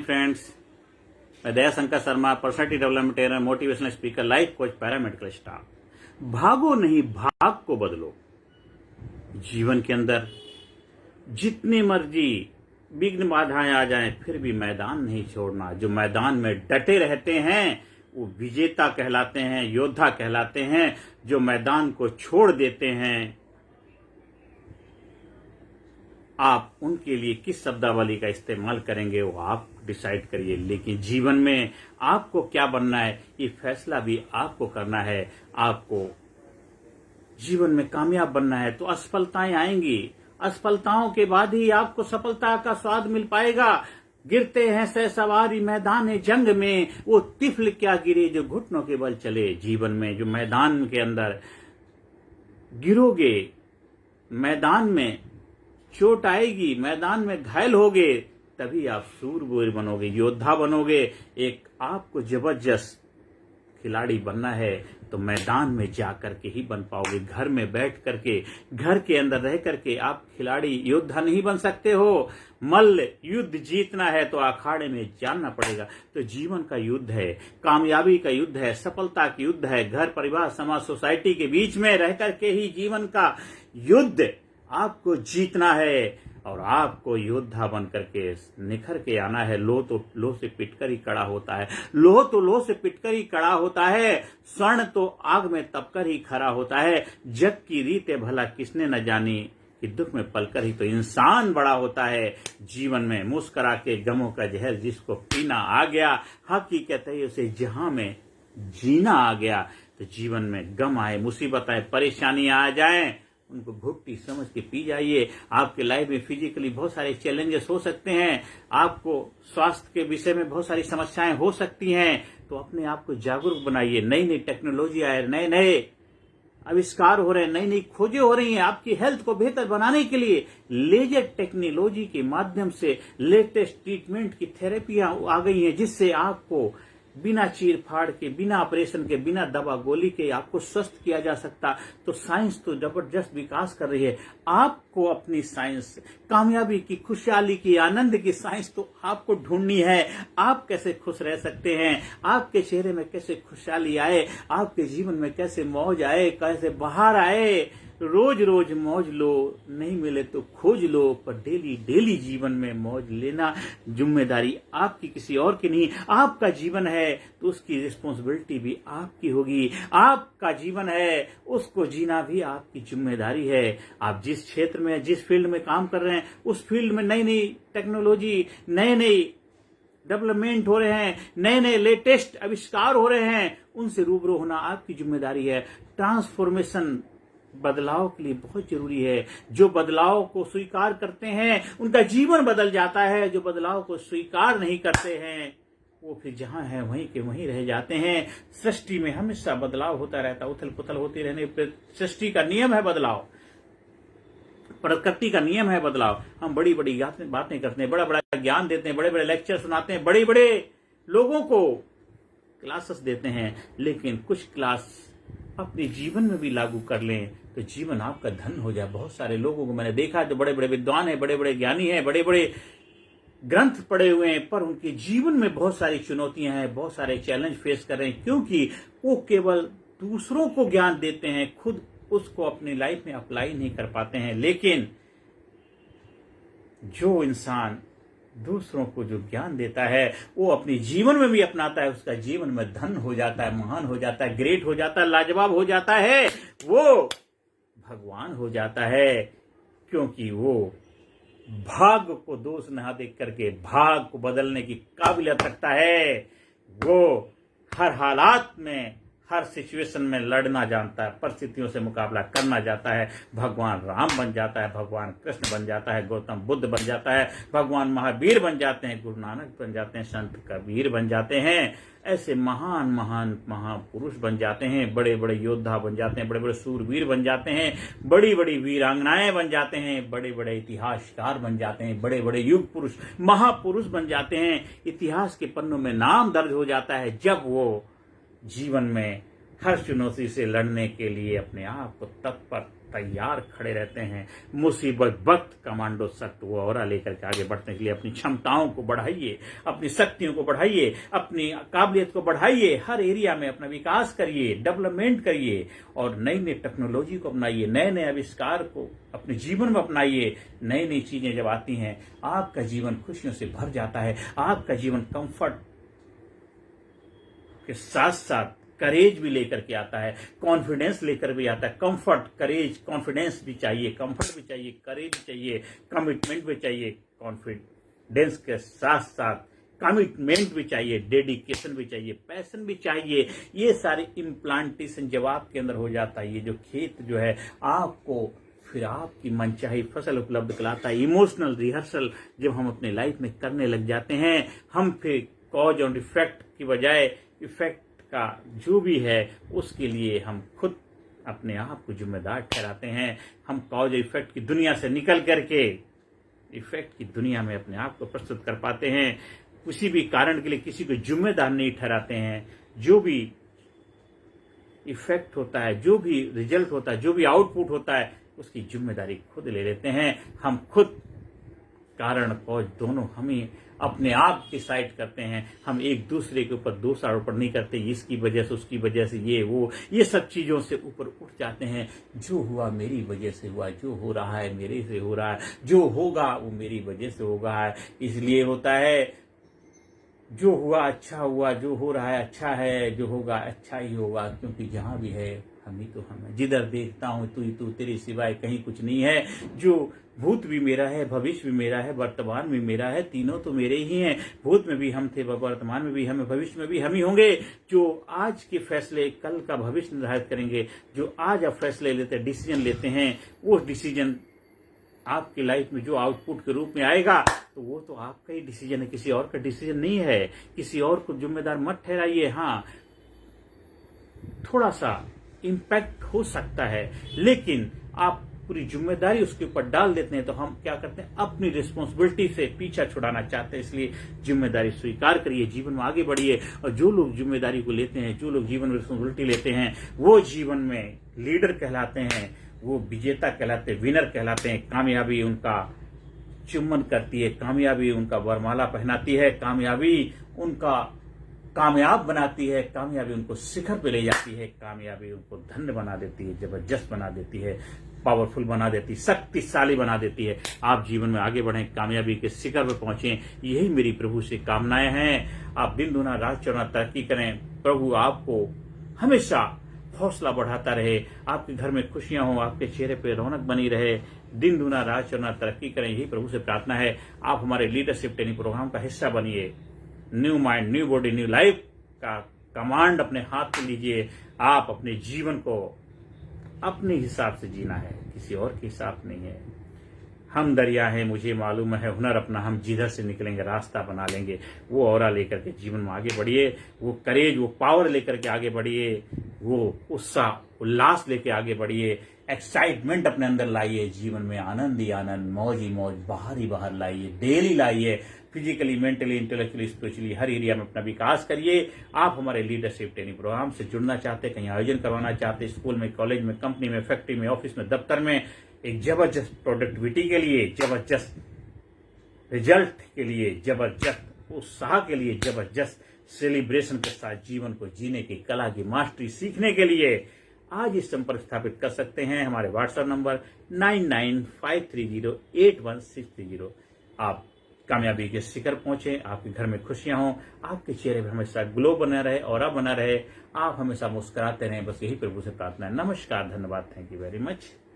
Friends, मैं Daya Shankar Sharma, personality development trainer, motivational speaker, life coach, paramedical staff. भागो नहीं, भाग को बदलो। जीवन के अंदर जितनी मर्जी विघ्न बाधाएं आ जाएं, फिर भी मैदान नहीं छोड़ना। जो मैदान में डटे रहते हैं वो विजेता कहलाते हैं, योद्धा कहलाते हैं। जो मैदान को छोड़ देते हैं, आप उनके लिए किस शब्दावली का इस्तेमाल करेंगे वो आप डिसाइड करिए। लेकिन जीवन में आपको क्या बनना है, ये फैसला भी आपको करना है। आपको जीवन में कामयाब बनना है तो असफलताएं आएंगी। असफलताओं के बाद ही आपको सफलता का स्वाद मिल पाएगा। गिरते हैं सहसवारी मैदान जंग में, वो तिफल क्या गिरे जो घुटनों के बल चले। जीवन में जो मैदान के अंदर गिरोगे, मैदान में चोट आएगी, मैदान में घायल होगे, तभी आप सूरवीर बनोगे, योद्धा बनोगे। एक आपको जबरदस्त खिलाड़ी बनना है तो मैदान में जाकर के ही बन पाओगे। घर में बैठ करके, घर के अंदर रह करके आप खिलाड़ी योद्धा नहीं बन सकते हो। मल्ल युद्ध जीतना है तो अखाड़े में जानना पड़ेगा। तो जीवन का युद्ध है, कामयाबी का युद्ध है, सफलता का युद्ध है। घर, परिवार, समाज, सोसाइटी के बीच में रह करके ही जीवन का युद्ध आपको जीतना है और आपको योद्धा बन करके निखर के आना है। लोह तो लोह से पिटकर ही कड़ा होता है, लोह तो लोह से पिटकर ही कड़ा होता है, स्वर्ण तो आग में तपकर ही खरा होता है। जग की रीते भला किसने न जानी कि दुख में पलकर ही तो इंसान बड़ा होता है। जीवन में मुस्कुरा के गमों का जहर जिसको पीना आ गया, हकीकत है उसे जहां में जीना आ गया। तो जीवन में गम आए, मुसीबत आए, परेशानियां आ जाएं, उनको घुट्टी समझ के पी जाइए। आपके लाइफ में फिजिकली बहुत सारे चैलेंजेस हो सकते हैं, आपको स्वास्थ्य के विषय में बहुत सारी समस्याएं हो सकती हैं, तो अपने आप को जागरूक बनाइए। नई नई टेक्नोलॉजी आए, नए नए आविष्कार हो रहे हैं, नई नई खोजें हो रही हैं आपकी हेल्थ को बेहतर बनाने के लिए। लेजर टेक्नोलॉजी के माध्यम से लेटेस्ट ट्रीटमेंट की थेरेपियां आ गई हैं, जिससे आपको बिना चीर फाड़ के, बिना ऑपरेशन के, बिना दवा गोली के आपको स्वस्थ किया जा सकता। तो साइंस तो जबरदस्त विकास कर रही है। आपको अपनी साइंस, कामयाबी की, खुशहाली की, आनंद की साइंस तो आपको ढूंढनी है। आप कैसे खुश रह सकते हैं, आपके चेहरे में कैसे खुशहाली आए, आपके जीवन में कैसे मौज आए, कैसे बाहर आए। रोज रोज मौज लो, नहीं मिले तो खोज लो, पर डेली डेली जीवन में मौज लेना जिम्मेदारी आपकी, किसी और की नहीं। आपका जीवन है तो उसकी रिस्पॉन्सिबिलिटी भी आपकी होगी। आपका जीवन है, उसको जीना भी आपकी जिम्मेदारी है। आप जिस क्षेत्र में, जिस फील्ड में काम कर रहे हैं, उस फील्ड में नई नई टेक्नोलॉजी, नए नए डेवलपमेंट हो रहे हैं, नए नए लेटेस्ट आविष्कार हो रहे हैं, उनसे रूबरू होना आपकी जिम्मेदारी है। ट्रांसफॉर्मेशन बदलाव के लिए बहुत जरूरी है। जो बदलाव को स्वीकार करते हैं उनका जीवन बदल जाता है। जो बदलाव को स्वीकार नहीं करते हैं वो फिर जहां है वहीं के वहीं रह जाते हैं। सृष्टि में हमेशा बदलाव होता रहता, उथल पुथल होती रहने पर सृष्टि का नियम है बदलाव, प्रकृति का नियम है बदलाव। हम बड़ी बड़ी बातें करते हैं, बड़ा बड़ा ज्ञान देते हैं, बड़े बड़े लेक्चर सुनाते हैं, बड़े बड़े लोगों को क्लासेस देते हैं, लेकिन कुछ क्लास अपने जीवन में भी लागू कर लें तो जीवन आपका धन हो जाए। बहुत सारे लोगों को मैंने देखा है जो बड़े बड़े विद्वान हैं, बड़े बड़े ज्ञानी हैं, बड़े बड़े ग्रंथ पढ़े हुए हैं, पर उनके जीवन में बहुत सारी चुनौतियां हैं, बहुत सारे चैलेंज फेस कर रहे हैं, क्योंकि वो केवल दूसरों को ज्ञान देते हैं, खुद उसको अपनी लाइफ में अप्लाई नहीं कर पाते हैं। लेकिन जो इंसान दूसरों को जो ज्ञान देता है वो अपने जीवन में भी अपनाता है, उसका जीवन में धन हो जाता है, महान हो जाता है, ग्रेट हो जाता है, लाजवाब हो जाता है, वो भगवान हो जाता है। क्योंकि वो भाग को दोष ना देख करके भाग को बदलने की काबिलियत रखता है। वो हर हालात में, हर सिचुएशन में लड़ना जानता है, परिस्थितियों से मुकाबला करना जाता है। भगवान राम बन जाता है, भगवान कृष्ण बन जाता है, गौतम बुद्ध बन जाता है, भगवान महावीर बन जाते हैं, गुरु नानक बन जाते हैं, संत कबीर बन जाते हैं। ऐसे महान महान महापुरुष बन जाते हैं, बड़े बड़े योद्धा बन जाते हैं, बड़े बड़े सूरवीर बन जाते हैं, बड़ी बड़ी वीरांगनाएं बन जाते हैं, बड़े बड़े इतिहासकार बन जाते हैं, बड़े बड़े युग पुरुष, महापुरुष बन जाते हैं। इतिहास के पन्नों में नाम दर्ज हो जाता है जब वो जीवन में हर चुनौती से लड़ने के लिए अपने आप को तत्पर तैयार खड़े रहते हैं। मुसीबत वक्त कमांडो सख्त वो ऑरा लेकर के आगे बढ़ने के लिए अपनी क्षमताओं को बढ़ाइए, अपनी शक्तियों को बढ़ाइए, अपनी काबिलियत को बढ़ाइए, हर एरिया में अपना विकास करिए, डेवलपमेंट करिए और नई नई टेक्नोलॉजी को अपनाइए, नए नए आविष्कार को अपने जीवन में अपनाइए। नई नई चीजें जब आती हैं आपका जीवन खुशियों से भर जाता है। आपका जीवन कंफर्ट के साथ साथ करेज भी लेकर के आता है, कॉन्फिडेंस लेकर भी आता है। कंफर्ट, करेज, कॉन्फिडेंस भी चाहिए, कंफर्ट भी चाहिए, करेज भी चाहिए, कमिटमेंट भी चाहिए। कॉन्फिडेंस के साथ साथ कमिटमेंट भी चाहिए, डेडिकेशन भी चाहिए, पैशन भी चाहिए। ये सारे इम्प्लांटेशन जब आपके अंदर हो जाता है, ये जो खेत जो है आपको फिर आपकी मनचाही फसल उपलब्ध कराता है। इमोशनल रिहर्सल जब हम अपने लाइफ में करने लग जाते हैं, हम फिर कॉज और इफेक्ट की बजाय इफेक्ट का जो भी है उसके लिए हम खुद अपने आप को जिम्मेदार ठहराते हैं। हम कॉज और इफेक्ट की दुनिया से निकल करके इफेक्ट की दुनिया में अपने आप को प्रस्तुत कर पाते हैं। किसी भी कारण के लिए किसी को जिम्मेदार नहीं ठहराते हैं। जो भी इफेक्ट होता है, जो भी रिजल्ट होता है, जो भी आउटपुट होता है, उसकी जिम्मेदारी खुद ले लेते हैं। हम खुद कारण कॉज दोनों हम ही अपने आप डिसाइड करते हैं। हम एक दूसरे के ऊपर दोष आरोपण नहीं करते, इसकी वजह से, उसकी वजह से, ये सब चीजों से ऊपर उठ जाते हैं। जो हुआ मेरी वजह से हुआ, जो हो रहा है मेरे से हो रहा है, जो होगा वो मेरी वजह से होगा है, इसलिए होता है। जो हुआ अच्छा हुआ, जो हो रहा है अच्छा है, जो होगा अच्छा ही होगा, क्योंकि जहां भी है हम ही तो हम है। जिधर देखता हूं तू ही तू, तेरे सिवाय कहीं कुछ नहीं है। जो भूत भी मेरा है, भविष्य भी मेरा है, वर्तमान भी मेरा है, तीनों तो मेरे ही हैं। भूत में भी हम थे, वर्तमान में भी हम, भविष्य में भी हम ही होंगे। जो आज के फैसले कल का भविष्य निर्धारित करेंगे। जो आज आप फैसले लेते हैं, डिसीजन लेते हैं, वो डिसीजन आपकी लाइफ में जो आउटपुट के रूप में आएगा, तो वो तो आपका ही डिसीजन है, किसी और का डिसीजन नहीं है। किसी और को जिम्मेदार मत ठहराइए। हाँ, थोड़ा सा इम्पैक्ट हो सकता है, लेकिन आप पूरी जिम्मेदारी उसके ऊपर डाल देते हैं। तो हम क्या करते हैं, अपनी रिस्पॉन्सिबिलिटी से पीछा छुड़ाना चाहते हैं। इसलिए जिम्मेदारी स्वीकार करिए, जीवन में आगे बढ़िए। और जो लोग जिम्मेदारी को लेते हैं, जो लोग जीवन में रिस्पॉन्सिबिलिटी लेते हैं, वो जीवन में लीडर कहलाते हैं, वो विजेता कहलाते हैं, विनर कहलाते हैं। कामयाबी उनका चुम्बन करती है, कामयाबी उनका वरमाला पहनाती है, कामयाबी उनका कामयाब बनाती है, कामयाबी उनको शिखर पे ले जाती है, कामयाबी उनको धन्य बना देती है, जबरदस्त बना देती है, पावरफुल बना देती है, शक्तिशाली बना देती है। आप जीवन में आगे बढ़ें, कामयाबी के शिखर पर पहुंचें, यही मेरी प्रभु से कामनाएं हैं। आप दिन दुना रात चौना तरक्की करें। प्रभु आपको हमेशा हौसला बढ़ाता रहे, आपके घर में खुशियां हो, आपके चेहरे पे रौनक बनी रहे। दिन दुना रात चौना तरक्की करें, यही प्रभु से प्रार्थना है। आप हमारे लीडरशिप ट्रेनिंग प्रोग्राम का हिस्सा बनिए। New mind, new body, new life का कमांड अपने हाथ में लीजिए। आप अपने जीवन को अपने हिसाब से जीना है, किसी और के हिसाब नहीं है। हम दरिया हैं, मुझे मालूम है, हुनर अपना हम जिधर से निकलेंगे रास्ता बना लेंगे। वो ऑरा लेकर के जीवन में आगे बढ़िए, वो करेज, वो पावर लेकर के आगे बढ़िए, वो उत्साह उल्लास लेके आगे बढ़िए। एक्साइटमेंट अपने अंदर लाइए, जीवन में आनंद ही आनंद, मौज ही मौज, बाहर ही बाहर लाइए, डेली लाइए। फिजिकली, मेंटली, इंटेलेक्चुअली, स्पिरिचुअली हर एरिया में अपना विकास करिए। आप हमारे लीडरशिप ट्रेनिंग प्रोग्राम से जुड़ना चाहते हैं, कहीं आयोजन करवाना चाहते हैं, स्कूल में, कॉलेज में, कंपनी में, फैक्ट्री में, ऑफिस में, दफ्तर में, एक जबरदस्त प्रोडक्टिविटी के लिए, जबरदस्त रिजल्ट के लिए, जबरदस्त उत्साह के लिए, जबरदस्त सेलिब्रेशन के साथ जीवन को जीने की कला की मास्टरी सीखने के लिए आज इस संपर्क स्थापित कर सकते हैं। हमारे व्हाट्सएप नंबर 9953081630। आप कामयाबी के शिखर पहुंचे, आपके घर में खुशियां हों, आपके चेहरे पर हमेशा ग्लो बना रहे, ऑरा बना रहे, आप हमेशा मुस्कुराते रहें। बस यही प्रभु से प्रार्थना है। नमस्कार, धन्यवाद, थैंक यू वेरी मच।